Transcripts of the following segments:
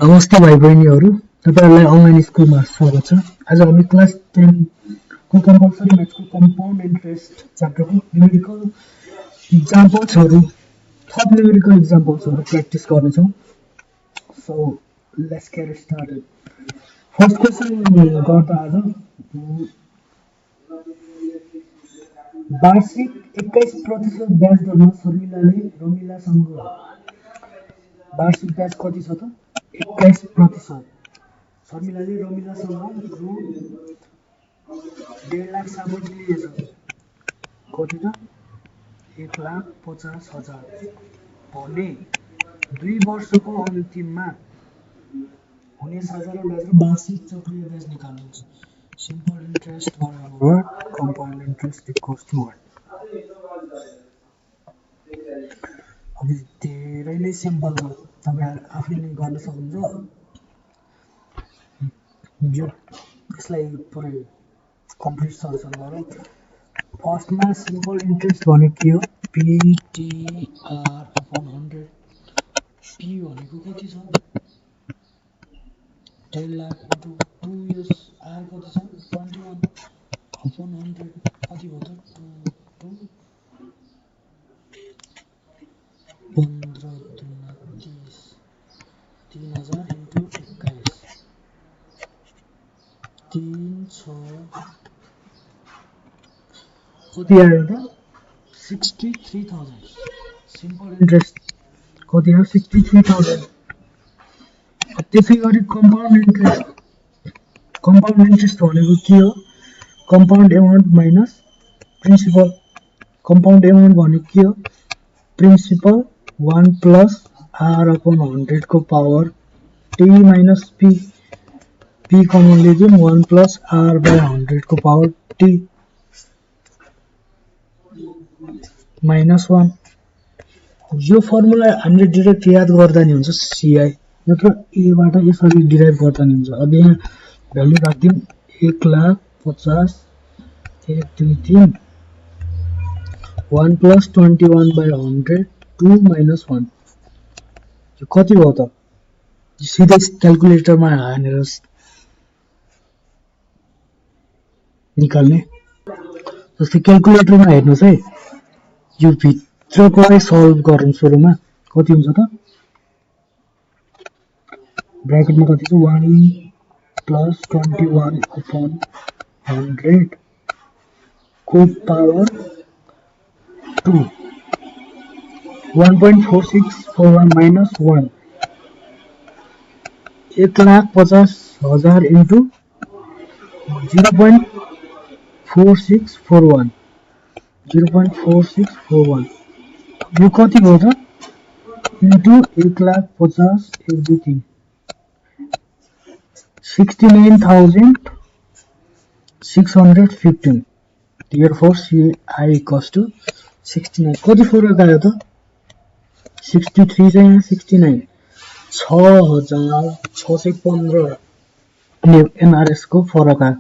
नमस्ते भाइ बहिनीहरू, तपाईहरुलाई अनलाइन स्कुलमा स्वागत छ। आज हामी क्लास 10 को कम्पलसरी म्याथ्सको कम्पाउन्ड इन्ट्रेस्ट च्याप्टरको न्यूमेरिकल इक्जाम्पल्सहरू प्र्याक्टिस गर्नेछौँ। So let's get started. First question गर्दा आज वार्षिक 21% ब्याज दरमा शर्मिलाले रमिलासँग वार्षिक ब्याज कति छ त? 21%। शर्मिलाले रमिलासँग रु 1.5 लाख सामग्री लिएछ। कति त? 1,50,000 भने 2 वर्षको अन्तिममा हुने साधारण ब्याज र वार्षिक चक्रीय ब्याज निकाल्नुहुन्छ। सिम्पल इन्ट्रेस्ट बराबर कम्पाउन्ड इन्ट्रेस्ट इक्वल्स टु 1। अब धेरै नै सिम्पल हो, तपाईहरु आफैले गर्न सक्नुहुन्छ। यो यसलाई पुरै कम्प्लिट सल्युसन गरौँ। फर्स्टमा सिम्पल इन्ट्रेस्ट भनेको के हो? PTR upon 100। P भनेको कति छ? 10 लाख इन्टु 2 इयर्स। R कति छ? 21 अपन 100 कति भयो त? 2 15 दुना 30 3000 इन्टु 21 3 6 कति आयो त? 63,000। सिम्पल इन्ट्रेस्ट कति हो? 63,000। त्यसै गरी कम्पाउन्ड इन्ट्रेस्ट भनेको के हो? Compound amount minus principal. Compound amount भनेको के हो? प्रिन्सिपल 1 प्लस R अपन 100 को power T minus P। P common लिदिउँ 1 प्लस R बाई 100 को पावर T माइनस 1। यो फर्मुला हामीले डिरेक्ट याद गर्दा नि हुन्छ CI, नत्र A बाट यसरी डिराइभ गर्दा नि हुन्छ। अब यहाँ भ्यालु राख्दिउँ 1,50,000 1 2 3 1 प्लस 21 बाई 100 2 माइनस 1। यो कति भयो त? सिधै क्याल्कुलेटरमा हानेर निकाल्ने। जस्तै क्याल्कुलेटरमा हेर्नुस् है, यो भित्रकोलाई सल्भ गरौँ। सुरुमा कति हुन्छ त? ब्र्याकेटमा कति छ? 1 प्लस 21 अपन 100 को पावर 2 1.4641 माइनस 1 1,50,000 इन्टु 0.4641 0.4641। यो कति भयो त? Into 1,50,000 1 2 3 69,615। Therefore CI equals to 69। कति फरक आयो त? 63 चाहिँ यहाँ 69 6,615 NRS को फरक आयो।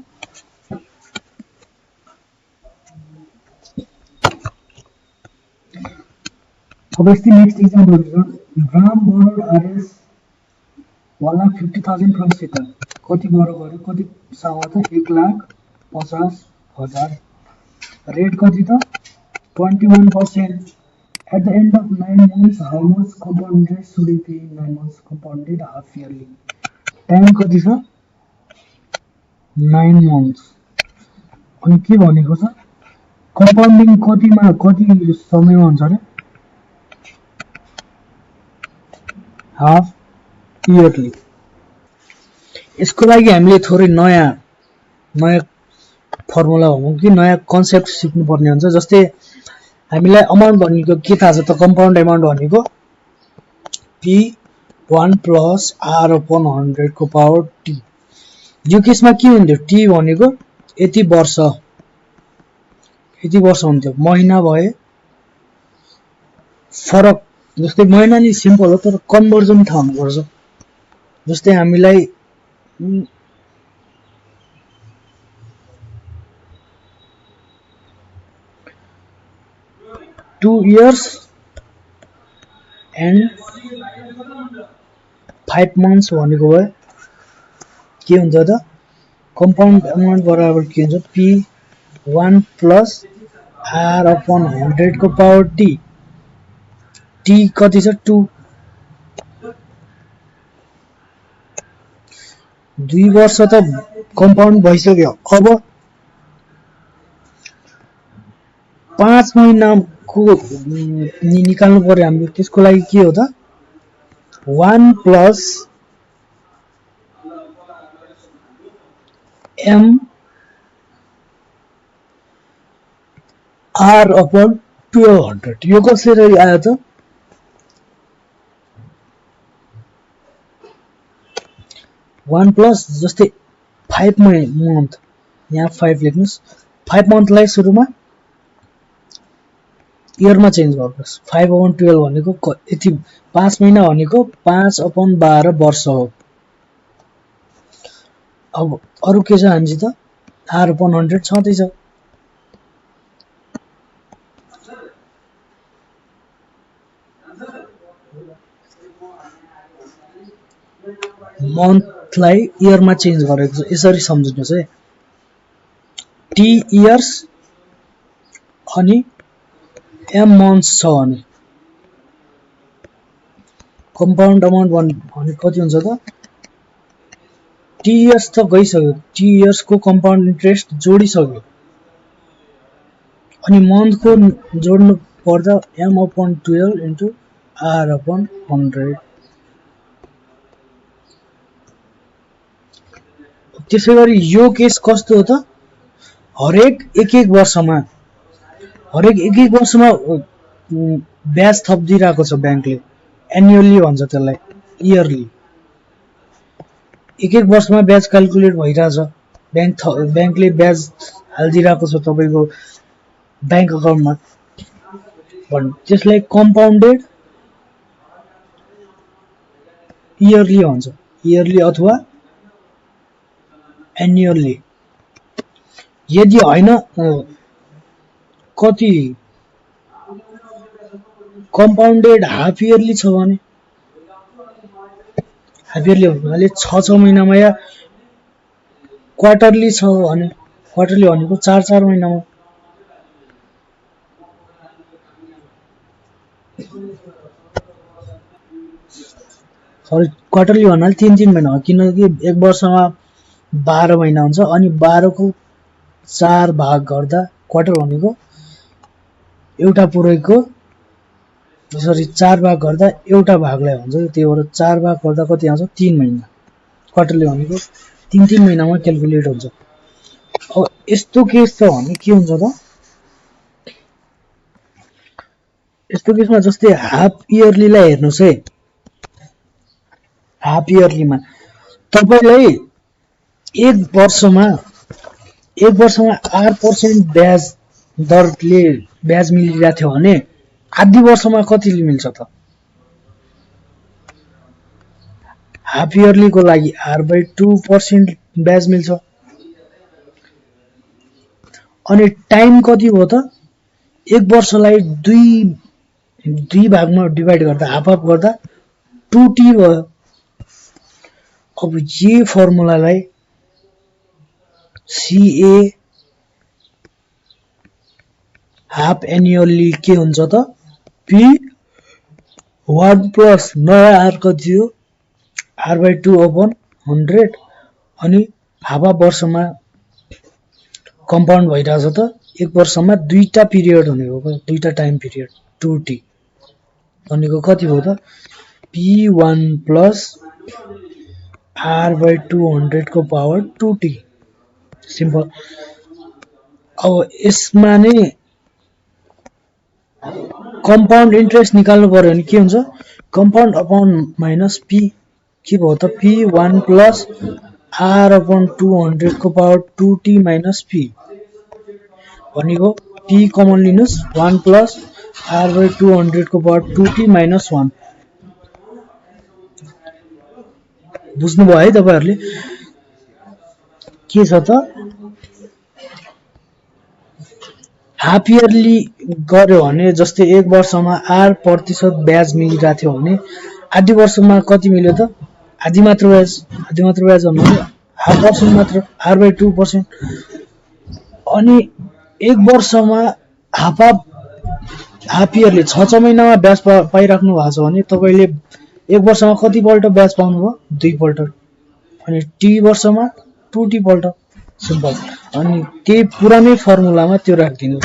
अब यस्तै नेक्स्ट इक्जाम्पल छ। ग्राम बोरोड RS 1,50,000 फ्रम सीता। कति बोरो गर्यो? कति सँग त? 1,50,000। रेट कति त? 21%। At the end of 9 months, how much compound interest should we pay in 9 months compounded half yearly? Time कति छ? 9 months। अनि के भनेको छ? कम्पाउन्डिङ कतिमा कति समयमा हुन्छ रे? Half yearly. यसको लागि हामीले थोरै नयाँ फर्मुला हो कि नयाँ कन्सेप्ट सिक्नु पर्ने हुन्छ। जस्तै हामीलाई अमाउन्ट भनेको के थाहा छ त? कम्पाउन्ड एमाउन्ट भनेको P1 प्लस R अपन 100 को पावर T। यो केसमा के हुन्थ्यो? T भनेको यति वर्ष हुन्थ्यो। महिना भए फरक। जस्तै महिना नि सिम्पल हो, तर कन्भर्जन थाहा हुनुपर्छ। जस्तै हामीलाई 2 years and 5 months भनेको भयो के हुन्छ त कम्पाउन्ड अमाउन्ट बराबर के हुन्छ p1 प्लस r अपन 100 को पावर t t कति छ 2 2 वर्ष त कम्पाउन्ड भइसक्यो अब 5 महिनाको निकाल्नु पर्यो हामीले त्यसको लागि के हो त 1 प्लस m r अपन 1200 यो कसरी आयो त 1 प्लस जस्तै 5 month यहाँ 5 लेख्नुस् 5 मन्थलाई सुरुमा इयरमा चेन्ज गर्नुस् 5/12 भनेको यति 5 महिना भनेको 5/12 वर्ष हो अब अरु के छ हामीसित r/100 छँदैछ मन्थलाई इयरमा चेन्ज गरेको छ यसरी सम्झिनुस् है t इयर्स अनि m months छ भने कम्पाउन्ड अमाउन्ट भने कति हुन्छ त t इयर्स त गइसक्यो t इयर्स को कम्पाउन्ड इन्ट्रेस्ट जोडिसक्यो अनि मन्थ को जोड्नु पर्दा m/12 इन्टु r/100 त्यसैगरी यो केस कस्तो हो त हरेक एक वर्षमा ब्याज थप्दिरहेको छ बैंकले एनुअली भन्छ त्यसलाई इयरली एक वर्षमा ब्याज क्याल्कुलेट भइरहेछ बैंकले ब्याज हाल्दिरहेको छ तपाईको बैंक अकाउन्टमा त्यसलाई कम्पाउन्डेड इयरली भन्छ इयरली अथवा एनुअली यदि हैन कति कम्पाउन्डेड हाफ इयरली छ भने हाफ इयरली भन्नाले 6 महिनामा या क्वार्टरली छ भने क्वार्टरली भनेको 4 महिनामा सरी क्वार्टरली भन्नाले 3 महिना हो किनकि एक वर्षमा 12 महिना हुन्छ अनि 12 को 4 भाग गर्दा क्वार्टर भनेको एउटा पुरैको यसरी 4 भाग गर्दा एउटा भागलाई हुन्छ त्यही भएर 4 भाग गर्दा कति आउँछ 3 महिना क्वार्टरली भनेको 3 महिनामा क्याल्कुलेट हुन्छ अब यस्तो केस छ भने के हुन्छ त यस्तो केसमा जस्तै हाफ इयरलीलाई हेर्नुस् है हाफ इयरलीमा तपाईलाई एक वर्षमा 8% ब्याज दरले ब्याज मिलिरहेको थियो भने आधी वर्षमा कतिले मिल्छ त हाफ इयरली को लागि r/2% ब्याज मिल्छ अनि टाइम कति हो त एक वर्षलाई दुई भागमा डिवाइड गर्दा हाफ गर्दा 2t भयो अब ये फर्मुलालाई CA हाफ एनुअली के हुन्छ त P1 प्लस नयाँ r कति हो r/2/100 अनि हाफ वर्षमा कम्पाउन्ड भइरहेछ त एक वर्षमा दुईटा पिरियड हुनेको दुईटा टाइम पिरियड 2t भनेको कति हो त P1 प्लस r/200 को पावर 2t सिम्पल अब यसमा नै कम्पाउन्ड इन्ट्रेस्ट निकाल्नु पर्यो भने के हुन्छ कम्पाउन्ड अपॉन माइनस p के भयो त P1 प्लस r/200 को पावर 2t माइनस p भनेको p कमन लिनुस् 1 प्लस r/200 को पावर 2t माइनस 1 बुझ्नु भयो है तपाईहरुले के छ त हाफ इयरली गर्यो भने जस्तै एक वर्षमा r% ब्याज मिलिरहेको थियो भने आधी वर्षमा कति मिल्यो त आधी मात्र ब्याज भन्नाले 0.5% मात्र, r/2%। अनि एक वर्षमा हाफ इयरले 6 महिनामा ब्याज पाइराख्नु भएको छ भने तपाईले एक वर्षमा कतिपल्ट ब्याज पाउनुभयो? 2 पल्ट। अनि टी वर्षमा 2t पल्ट। सिम्पल। अनि त्यही पुरानै फर्मुलामा त्यो राखिदिनु।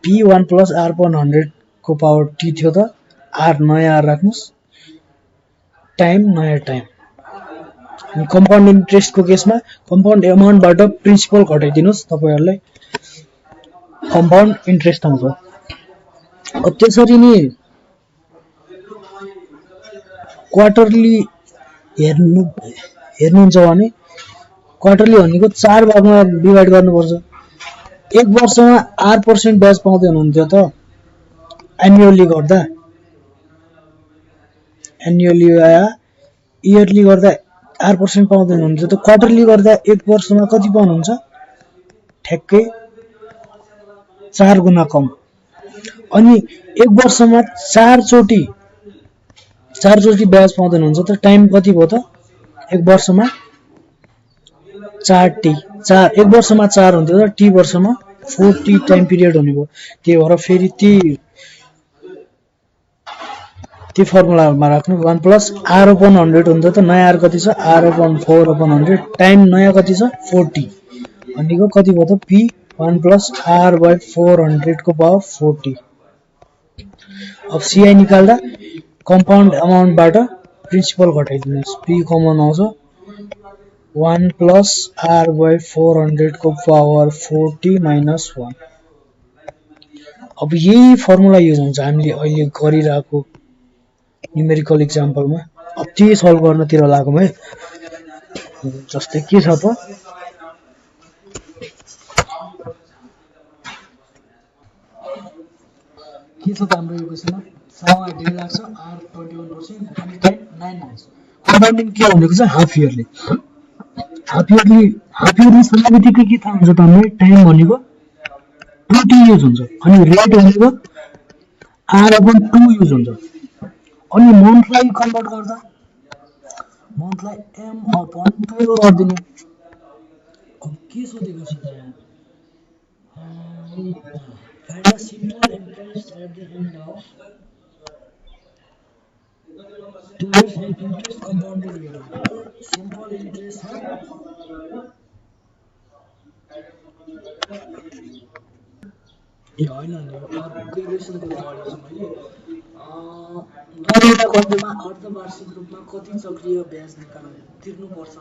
p1 + r/100 को पावर t थियो त, r नयाँ r राख्नुस्, टाइम नयाँ टाइम। अनि कम्पाउन्ड इन्ट्रेस्टको केसमा कम्पाउन्ड एमाउन्टबाट प्रिन्सिपल घटाइदिनुस्, तपाईहरुलाई कम्पाउन्ड इन्ट्रेस्ट आउँछ। अब त्यसरी नै क्वार्टरली हेर्नुहुन्छ भने क्वार्टरली भनेको 4 भागमा डिभाइड गर्नुपर्छ। एक वर्षमा 8% ब्याज पाउँदै हुनुहुन्थ्यो त एनुअली गर्दा, एनुअली या इयरली गर्दा 8% पाउँदै हुनुहुन्थ्यो त क्वार्टरली गर्दा एक वर्षमा कति पाउनुहुन्छ? ठ्याक्कै 4 गुणा कम। अनि एक वर्षमा 4 चोटी ब्याज पाउँदै हुनुहुन्छ त टाइम कति भयो त? एक वर्षमा 4t, एक वर्षमा 4 हुन्थ्यो त t वर्षमा 4t टाइम पिरियड हुने भयो। त्यही भएर फेरि त्यो फर्मुलामा राख्नु। 1 + r/100 हुन्छ त नयाँ r कति छ? r/4/100 टाइम नयाँ कति छ? 4t। भनेको कति भयो त? p1 + r/400 को पावर 4t। अब CI निकाल्दा कम्पाउन्ड अमाउन्टबाट प्रिन्सिपल घटाइदिनुस्। p कमन आउँछ 1 + r/400 को पावर 4t - 1। अब यही फर्मुला युज हुन्छ हामीले अहिले गरिरहेको न्युमेरिकल एक्जाम्पलमा। अब त्यही सल्भ गर्नतिर लागौँ है। जस्तै के छ त, हाम्रो यो क्वेशनमा समय ढिलो लाग्छ, r21% अनि टाइम 9 मन्थ्स। कम्पाउन्डिङ के भनेको छ? हाफ इयरली समयबित्तिकै के थाहा हुन्छ त हामीलाई? टाइम भनेको 2t युज हुन्छ, अनि रेट भनेको r/2 युज हुन्छ। अनि मन्थलाई कन्भर्ट गर्दा मन्थलाई m/2 गरिदिने। अब के सोधेको छ त यहाँ? find the simple interest at the end of 2 years and interest compounded yearly। simple interest है ए होइन नि, अर्कै क्वेशनको पढेको छु मैले। दरवटा गद्यमा अर्धवार्षिक रूपमा कति चक्रीय ब्याज तिर्नुपर्छ?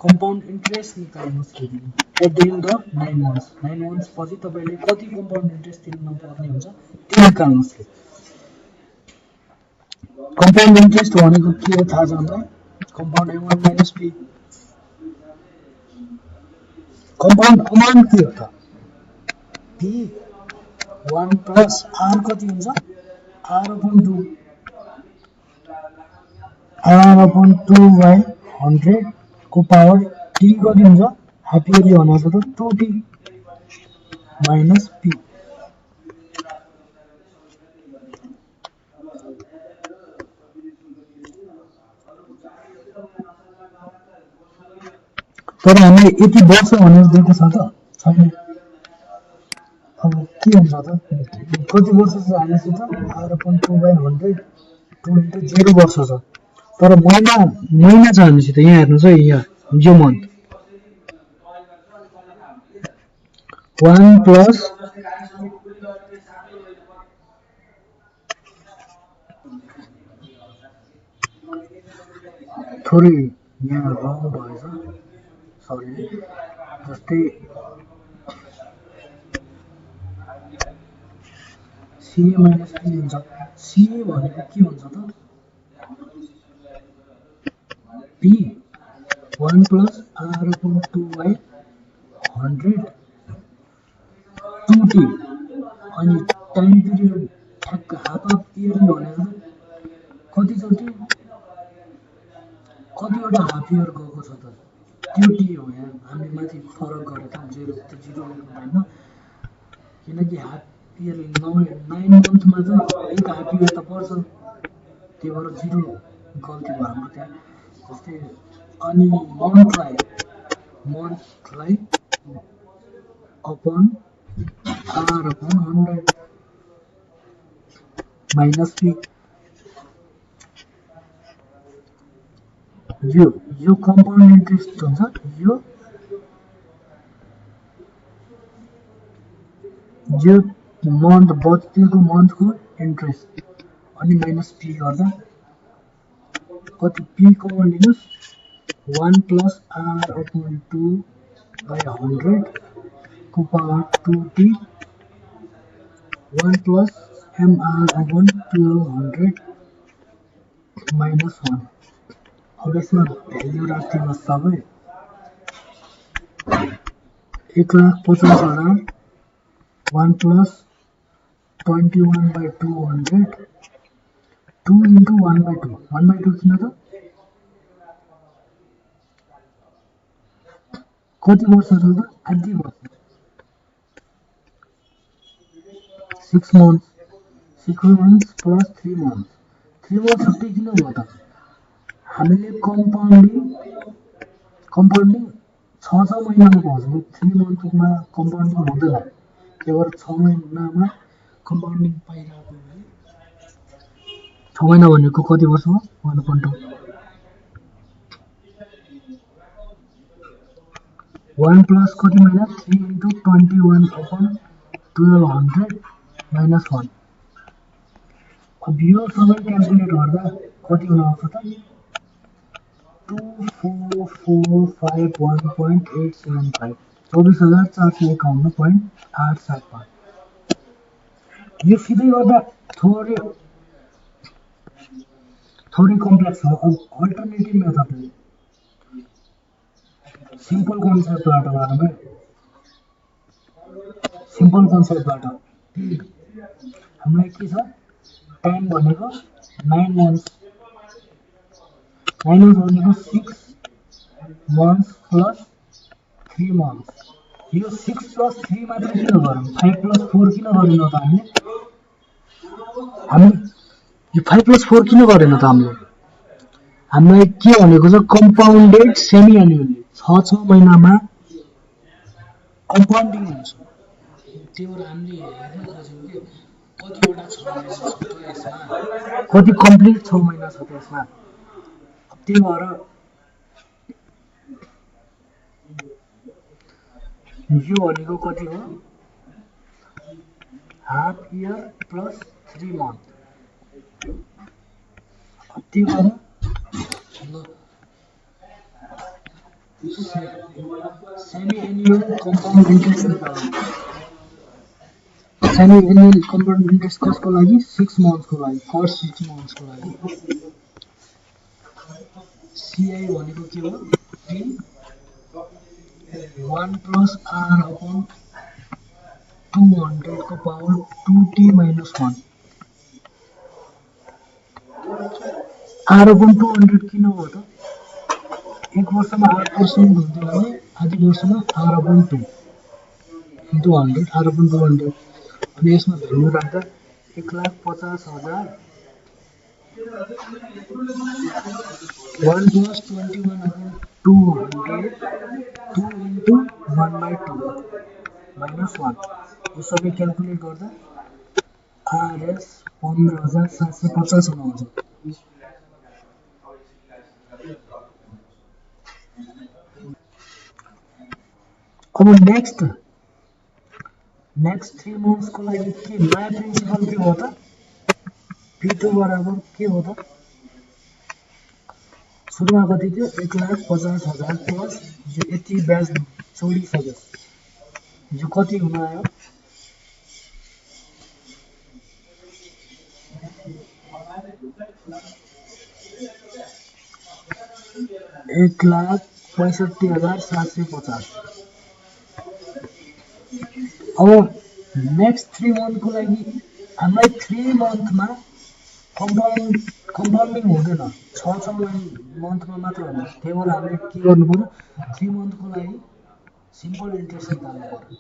कम्पाउन्ड इन्ट्रेस्ट निकाल्नुहोस्। At the end of 9 months. 9 months पछि तपाईले कति कम्पाउन्ड इन्ट्रेस्ट तिर्नु पर्ने हुन्छ त्यो निकाल्नुहोस्। कम्पाउन्ड इन्ट्रेस्ट भनेको के हो थाहा छ हामीलाई? Compound amount - p। Compound amount के हो त? p1 + r कति हुन्छ? r/2 r/2/100 को पावर t कति हुन्छ? हाफ इयरली भनेको त 2t - p। तर हामीले यति वर्ष भनेर दिएको छ त छैन। अब के हुन्छ त? कति वर्ष छ हामीसित? r/2/100 2 × 0 वर्ष छ। तर महिना छ हामीसित। यहाँ हेर्नुहोस् है, यहाँ यो मन्थ 1 + थोरै यहाँ रङ भएछ, सरी। जस्तै CA - P हुन्छ। CA भनेको के हुन्छ त? p1 + r/2/100 2t। अनि टाइम पिरियड ठ्याक्क हाफ इयरली भनेको कतिचोटि कतिवटा हाफ इयर गएको छ त? त्यो टी हो। यहाँ हामीले माथि फरक गरेका 0 त 0 लेख्नु भएन, किनकि हाफ इयरली 9 मन्थमा त एक हाफ इयर त पर्छ, त्यही भएर 0 गल्ती भयो म त्यहाँ जस्तै अनि मन्थलाई upon R upon 100 minus P यो कम्पाउन्ड इन्ट्रेस्ट हुन्छ यो मन्थ बत्तीको मन्थको इन्ट्रेस्ट अनि माइनस पी गर्दा कति पी कमन लिनुहोस् 1 प्लस आर अपन 2 by 100 को power 2t 1 plus mr upon 1200 minus 1 अब इसमें वैल्यू राख्दिनुहोस् सबै 1,50,000 1 plus 21 by 200 2 into 1 by 2 1 by 2 किन त कति वर्ष छ त आधी वर्ष 6 months 6 months plus 3 months 3 months छुट्टै किन भयो त हामीले कम्पाउन्डिङ 6 महिनामा भन्छौँ 3 मन्थमा कम्पाउन्डिङ हुँदैन केवल 6 महिनामा कम्पाउन्डिङ पाइरहेको हो 6 महिना भनेको कति वर्ष हो 1.2 1 plus कति महिना 3 into 21 upon 1200 minus 1 अब यो सबै क्याल्कुलेट गर्दा कति हुन आउँछ त 2445.875 24,451.875 यो सिधै गर्दा थोरै कम्प्लेक्स हो अब अल्टरनेटिभ मेथडले सिम्पल कन्सेप्टबाट गर्नु सिम्पल कन्सेप्टबाट हामीलाई के छ टाइम भनेको 9 months 9 months भनेको 6 months plus 3 months यो 6 plus 3 मात्र किन गरौँ 5 plus 4 किन गरेन त हामीले यो 5 plus 4 किन गरेन त हामीलाई के भनेको छ कम्पाउन्डेड सेमी एनुअली 6 महिनामा कम्पाउन्डिङ हुन्छ त्यो भएर हामीले हेर्न खोज्यौँ कि कतिवटा 6 महिना छ त यसमा कति कम्प्लिट 6 महिना छ त यसमा त्यो भएर यो भनेको कति हो हाफ इयर प्लस 3 month त्यो भएर semi annual compound interest semi annual compound interest कसको लागि 6 months को लागि फर्स्ट 6 months को लागि सीआई भनेको के हो p 1 plus r upon 200 को power 2t minus 1 r upon 200 किन हो त एक वर्षमा 8% हुन्थ्यो भने आधी वर्षमा r upon 2 into 100 r upon 200 अनि यसमा भ्यालु राख्दा 1,50,000 1 plus 21 upon 200 2 into 1 by 2 minus 1 यो सबै क्याल्कुलेट गर्दा आरएस 15,750 हुन आउँछ अब नेक्स्ट 3 months को लागि के नयाँ प्रिन्सिपल के हो त p2 बराबर के हो त सुरुमा कति थियो 1,50,000 प्लस यो यति ब्याज जोडिसक्यो यो कति हुन आयो 1,65,750 अब नेक्स्ट 3 month को लागि हामीलाई 3 month मा कम्पाउन्डिङ हुँदैन 6 मन्थमा मात्र हुन्छ त्यही भएर हामीले के गर्नु पर्यो 3 month को लागि सिम्पल इन्ट्रेस्ट निकाल्नु पर्यो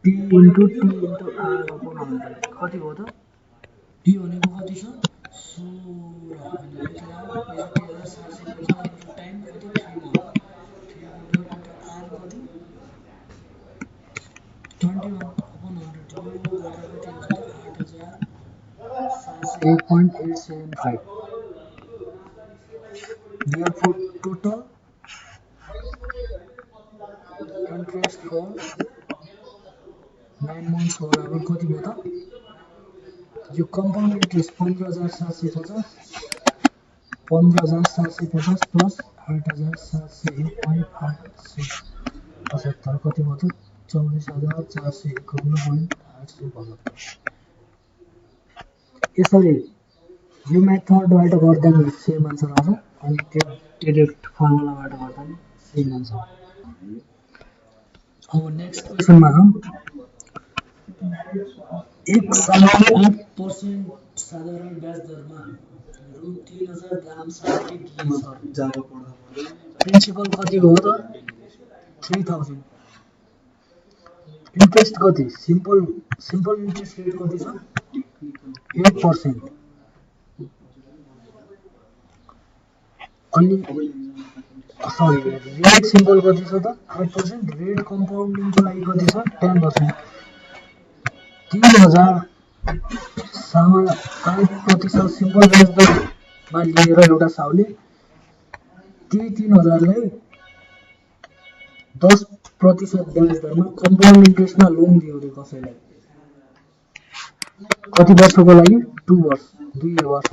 p into t into r upon 100 कति हो त t भनेको कति छ 16 होइन 1,61,750 इन्टु टाइम कति 3 मंथ 3 अपॉन इन्टु आर कति 21/100 यो गर्दा कति आउँछ त 8,708.875 therefore total interest for 9 months बराबर कति भयो त यो कम्पाउन्ड इन्ट्रेस्ट 15,750 प्लस 8,701.875 कति भयो त 24,451.875 यसरी यो मेथडबाट गर्दा नि सेम आन्सर आउँछ अनि त्यो डाइरेक्ट फर्मुलाबाट गर्दा नि सेम आन्सर अब नेक्स्ट क्वेसनमा जाउँ एक सालमा 8% साधारण ब्याज दरमा रु 3,000 ग्राम सामग्री दिइन्छ प्रिन्सिपल कति हो त 3,000 इन्ट्रेस्ट कति सिम्पल इन्ट्रेस्ट रेट कति छ 8% अनि सरी रेट सिम्पल कति छ त 8% रेट कम्पाउन्डिङको लागि कति छ 10% 3,000 सामा 8% सिम्पल ब्याज दरमा लिएर एउटा साउले त्यही 3,000 लाई 10% ब्याज दरमा कम्पाउन्ड इन्ट्रेस्टमा लोन दियो रे कसैलाई कति वर्षको लागि 2 वर्ष 2 वर्ष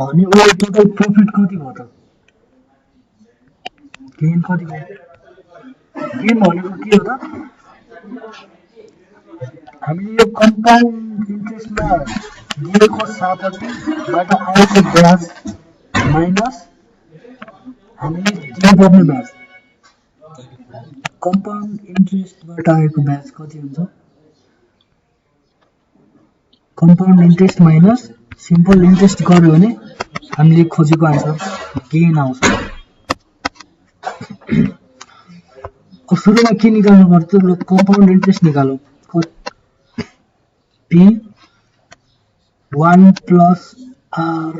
भने ओभर टोटल प्रॉफिट कति भयो त गेन कति भयो गेन भनेको के हो त हामीले यो कम्पाउन्ड इन्ट्रेस्टमा दिएको सापट्टिबाट आएको ब्याज माइनस हामीले दिनुपर्ने ब्याज कम्पाउन्ड इन्ट्रेस्टबाट आएको ब्याज कति हुन्छ compound interest minus simple interest गर्यो भने हामीले खोजेको आन्सर गेन आउँछ अब सुरुमा के निकाल्नु पर्छ compound interest निकालौँ P 1 plus R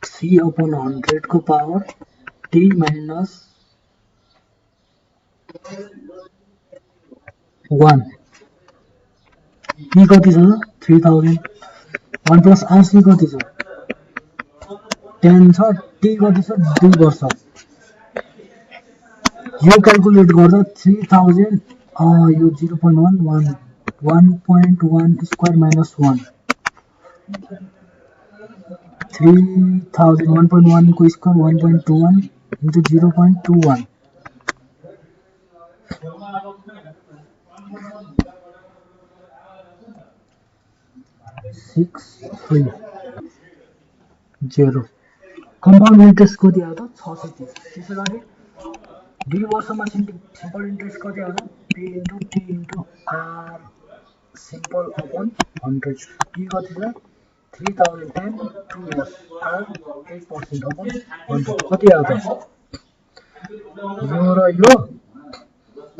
C upon 100 को पावर T minus 1 P कति छ 3,000 1 plus RC कति छ 10 छ T कति छ 2 वर्ष यो क्याल्कुलेट गर्दा 3,000 यो 0.1 1.1 square minus 1 3,000 1.1 को square 1.21 into 0.21 630 कम्पाउन्ड इन्ट्रेस्ट कति आयो त 630 त्यसैगरी 2 वर्षमा सिम्पल इन्ट्रेस्ट कति आउँछ P into T into R simple upon 100 P कति छ 3,000 times 2 years R 8% upon 100 कति आयो त यो र यो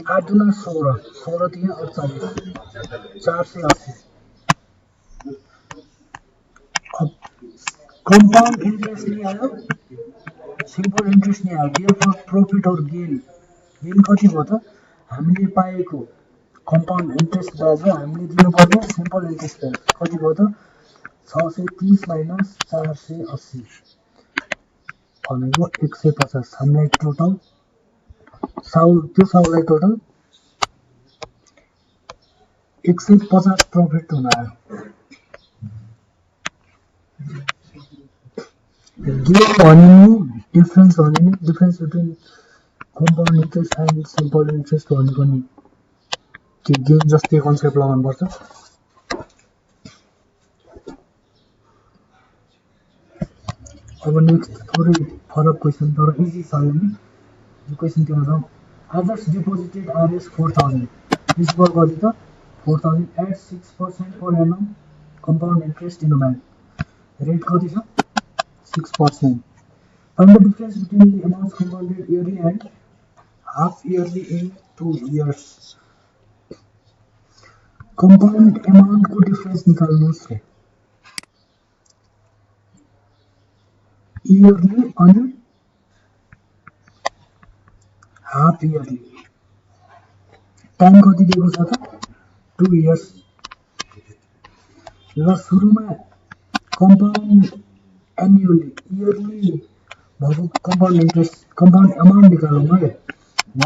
8 दुना 16 16 3 48 480 अब कम्पाउन्ड इन्ट्रेस्ट नहीं आयो सिम्पल इन्ट्रेस्ट नहीं आयो देयरफोर प्रॉफिट और गेन कति भयो त हामीले पाएको कम्पाउन्ड इन्ट्रेस्ट ब्याज र हामीले दिनुपर्ने सिम्पल इन्ट्रेस्ट ब्याज कति भयो त 630 माइनस 480 भनेको 150 हामीलाई टोटल साउलाई टोटल 150 प्रॉफिट हुन आयो गेन भन्नु difference between compound interest and simple interest भनेको नि त्यो गेन जस्तै कन्सेप्ट लगाउनु पर्छ अब नेक्स्ट थोरै फरक क्वेशन तर इजी छ नि यो क्वेशन तिर जाउँ others deposited Rs 4,000 प्रिन्सिपल कति त 4,000 at 6% per annum compound interest in a bank rate कति छ 6%. Find the difference between the amounts compounded yearly and half yearly in 2 years. Compound amount को difference निकाल्नुहोस् रे इयरली अनि हाफ इयरली टाइम कति दिएको छ त 2 इयर्स र सुरुमा कम्पाउन्ड एन्युअली इयरली भएको कम्पाउन्ड अमाउन्ट निकालौँ है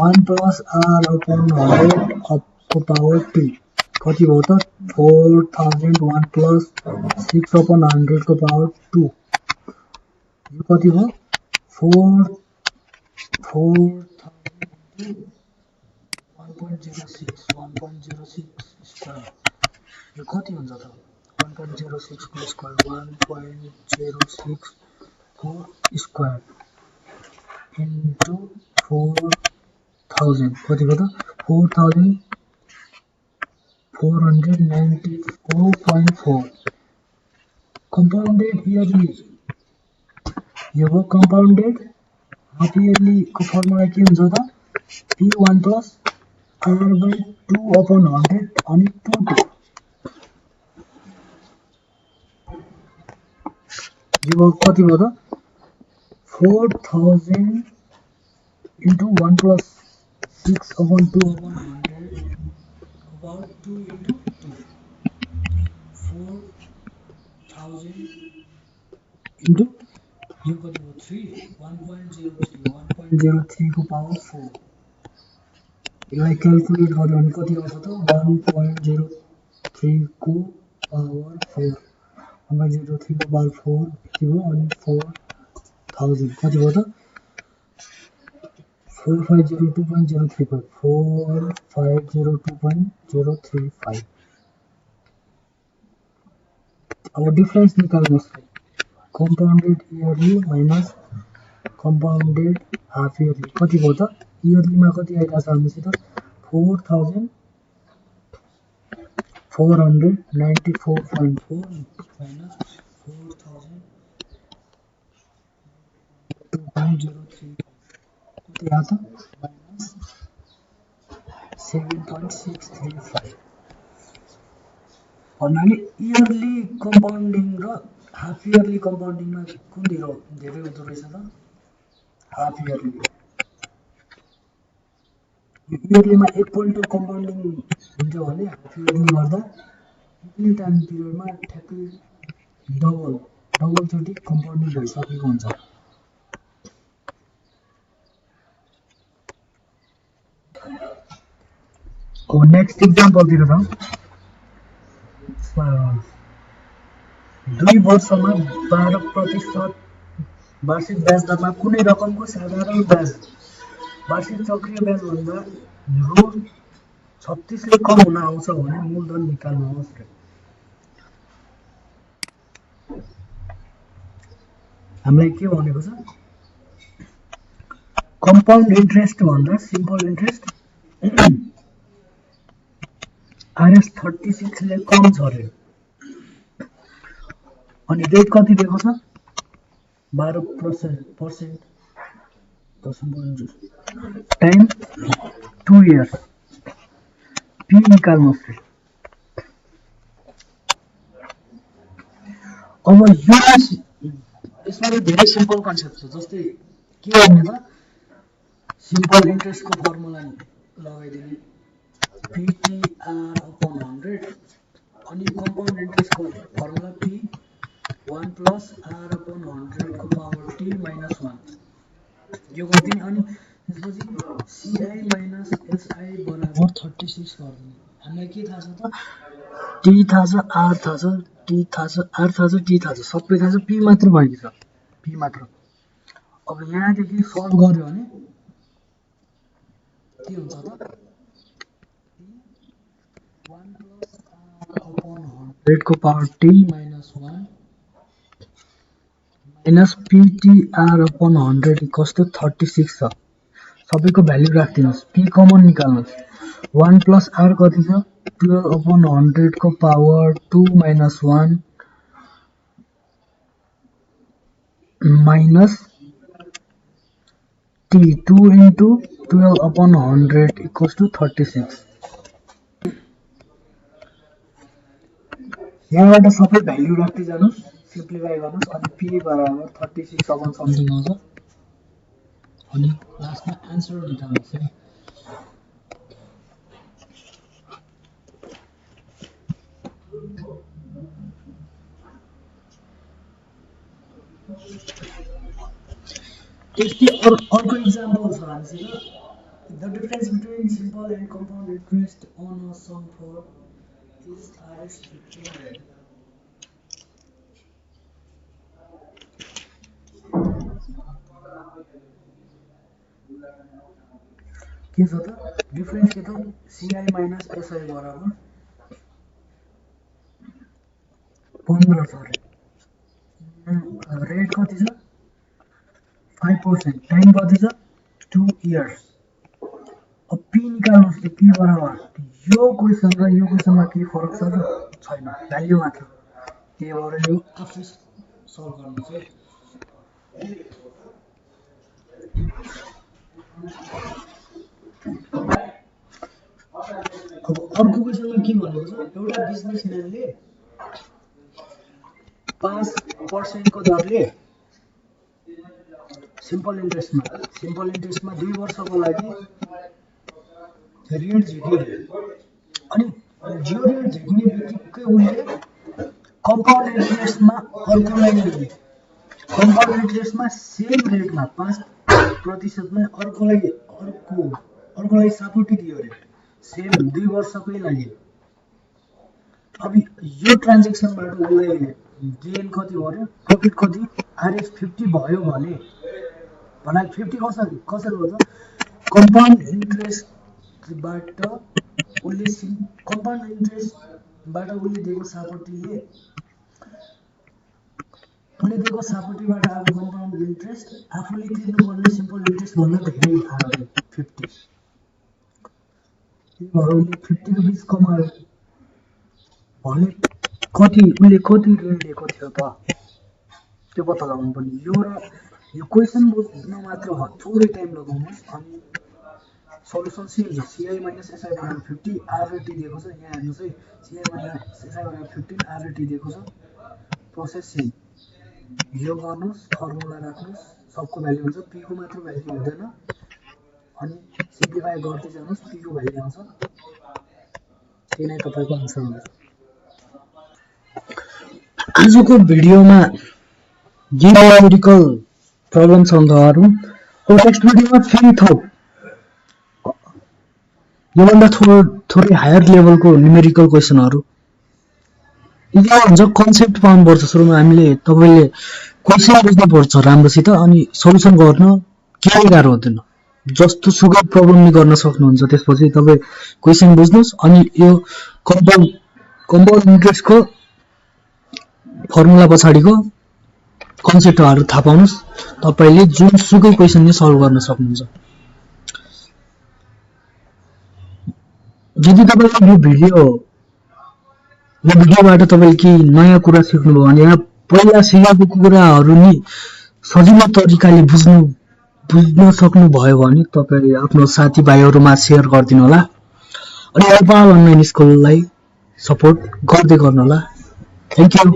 1 प्लस आर अपन 100 को पावर टी कति भयो त 4001 प्लस 6 अपन 100 को पावर 2 यो कति भयो 1.06 स्क्वायर यो कति हुन्छ त 1.06 को स्क्वायर 1.06 को स्क्वायर इन्टु 4000 कति भयो त 4494.4 कम्पाउन्डेड इयरली यो भयो कम्पाउन्डेड हाफ इयरली को फर्मुला के हुन्छ त p1 प्लस r/2 अपन 100 अनि 2 यो कति भयो त 4000 into 1 plus 6 upon 2 upon 100 about 2 into 2 4000 into यो कति भयो 3 1.03 को पावर 4 यसलाई क्याल्कुलेट गर्यो भने कति आउँछ त 1.03 को पावर 4 1.03 को पावर 4 के भयो अनि 4000 कति भयो त 4502.035 4502.035 अब डिफरेन्स निकाल्नुहोस् compounded yearly minus compounded half yearly कति भयो त इयरलीमा कति आइरहेको छ हामीसित 4494.4 माइनस 4002.035 कति आछ माइनस 7.635 भन्नाले इयरली कम्पाउन्डिङ र हाफ इयरली कम्पाउन्डिङमा कुन धेरै हुँदो रहेछ त हाफ इयरली इयरलीमा एकपल्ट कम्पाउन्डिङ हुन्छ भने हाफ इयरली गर्दा कुनै टाइम पिरियडमा ठ्याक्कै डबलचोटि कम्पाउन्डिङ भइसकेको हुन्छ नेक्स्ट इक्जाम्पलतिर जाउँ 2 वर्षमा 12% वार्षिक ब्याज दरमा कुनै रकमको साधारण ब्याज वार्षिक चक्रीय ब्याज भन्दा रु 36 ले कम हुन आउँछ भने मूलधन निकाल्नुहोस् हामीलाई के भनेको छ कम्पाउन्ड इन्ट्रेस्ट भन्दा सिम्पल इन्ट्रेस्ट RS 36 ले कम छ रे अनि रेट कति दिएको छ 12% टाइम 2 इयर्स पी निकाल्नुहोस् रे अब यो यसमा धेरै सिम्पल कन्सेप्ट छ जस्तै के गर्ने त सिम्पल इन्ट्रेस्टको फर्मुला लगाइदिने PTR upon 100 अनि कम्पाउन्ड इन्ट्रेस्टको formula P1 plus R upon 100 को पावर T minus 1 यो गर्दिने अनि त्यसपछि CI minus SI बराबर 36 गर्दिने हामीलाई के थाहा छ त T थाहा छ R थाहा छ T थाहा छ R थाहा छ T थाहा छ सबै थाहा छ P मात्र बाँकी छ P मात्र अब यहाँदेखि सल्भ गर्यो भने के हुन्छ त 1 plus R upon 100 को power T minus 1 minus PTR upon 100 equals to 36 छ सबैको भ्यालु राख्दिनुस् P कमन निकाल्नुस् 1 plus R कति छ 12 upon 100 को power 2 minus 1 minus T 2 into 12 upon 100 equals to 36 यहाँबाट सबै भ्यालु राख्दै जानुस् सिम्प्लिफाई गर्नुस् अनि p बराबर 36 अपन समथिङ आउँछ अनि लास्टमा आन्सर निकाल्नुस् है त्यस्तै अर्को एक्जाम्पल छ हामीसँग the difference between simple and compound interest on a sum for is Rs 1500 के छ त डिफरेन्स के त CI माइनस SI बराबर 15 छ रेट कति छ 5% टाइम कति छ 2 इयर्स अब p निकाल्नुस् त p बराबर यो क्वेशन र यो क्वेशनमा के फरक छ त छैन भ्याल्यु मात्र त्यही भएर यो आफै सल्भ गर्नुस् है अब अर्को क्वेशनमा के भनेको छ एउटा बिजनेसम्यानले 5% को दरले सिम्पल इन्ट्रेस्टमा 2 वर्षको लागि ऋण झिक्यो अनि जो ऋण झिक्ने बित्तिकै उनले कम्पाउन्ड इन्ट्रेस्टमा अर्को लागि लिए कम्पाउन्ड इन्ट्रेस्टमा सेम रेटमा 5% मा अर्कोलाई सपोर्ट दियो रे सेम 2 वर्षकै लागि अब यो ट्रान्ज्याक्सनबाट उसले गेन कति गर्यो प्रॉफिट कति RS 50 भयो भने 50 कसरी हो त कम्पाउन्ड इन्ट्रेस्टबाट उसले दिएको सपोर्टीबाट आएको कम्पाउन्ड इन्ट्रेस्ट आफूले तिर्नुपर्ने सिम्पल इन्ट्रेस्ट भन्दा धेरै आयो 50 उसले 50 रुपैयाँ कमायो भने उसले कति ऋण लिएको थियो त त्यो पत्ता लगाउनु पर्ने यो क्वेशन बुझ्न मात्र थोरै टाइम लगाउनुस् अनि सल्युसन सेम छ CI माइनस SI बराबर 50 RT दिएको छ यहाँ हेर्नुस् है CI माइनस SI बराबर 15 RT दिएको छ प्रोसेस सेम यो गर्नुस् फर्मुला राख्नुस् सबको भ्याल्यु हुन्छ p को मात्र भ्याल्यु हुँदैन अनि सिम्प्लिफाई गर्दै जानुस् p को भ्याल्यु आउँछ त्यही नै तपाईको आन्सर हुन्छ आजको भिडियोमा जे न्यूमेरिकल प्रब्लम छ अन्तहरु अब नेक्स्ट भिडियोमा फेरि योभन्दा थोरै हायर लेभलको न्यूमेरिकल क्वेशनहरु यो हुन्छ कन्सेप्ट पाउनुपर्छ सुरुमा हामीले तपाईले क्वेशन बुझ्नुपर्छ राम्रोसित अनि सल्युसन गर्न केही गाह्रो हुँदैन जस्तो सुकै प्रब्लम नि गर्न सक्नुहुन्छ त्यसपछि तपाई क्वेशन बुझ्नुस् अनि यो कम्पाउन्ड इन्ट्रेस्टको फर्मुला पछाडीको कन्सेप्टहरु थाहा पाउनुस् तपाईले जुन सुकै क्वेशन नि सल्भ गर्न सक्नुहुन्छ यदि तपाईले यो भिडियोबाट तपाईले के नयाँ कुरा सिक्नुभयो भने यहाँ पहिला सिकेको कुराहरु नि सजिलो तरिकाले बुझ्न सक्नु भयो भने तपाई आफ्नो साथीभाइहरुमा शेयर गर्दिनु होला अनि नेपाल अनलाइन स्कुललाई सपोर्ट गर्दै गर्नु होला थ्यांक यू